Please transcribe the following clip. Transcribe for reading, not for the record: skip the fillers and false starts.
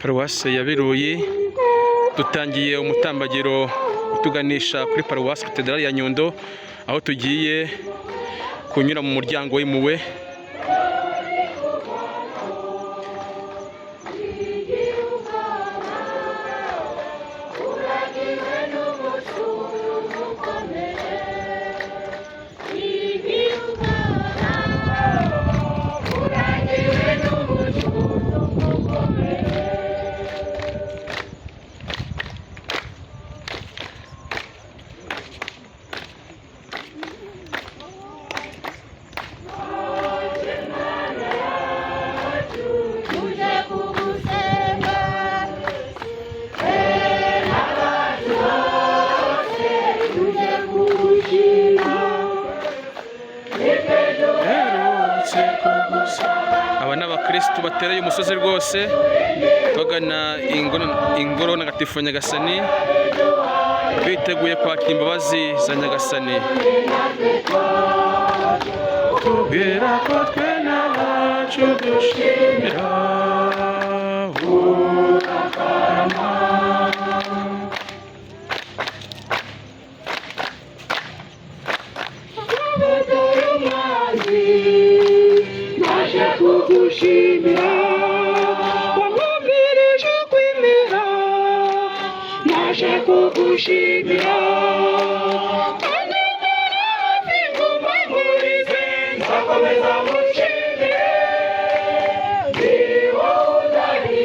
paruwase ya Biruyi. Dutangiye umutambagiro utuganisha kuri paruwase katedrali ya Nyundo, aho tugiye kunyura mu muryango w'impuhwe. Aba ni abakristu batereye umusozi rwose bagana ingoro ntagatifu ya Nyagasani, biteguye kwakira imbabazi za Nyagasani. Tubwira ko twe n'abacu dushimira Uhoraho. Naje kugushimira wamwumvirije kwimira, naje kugushimira kandi narazi nguma murize, nzakomeza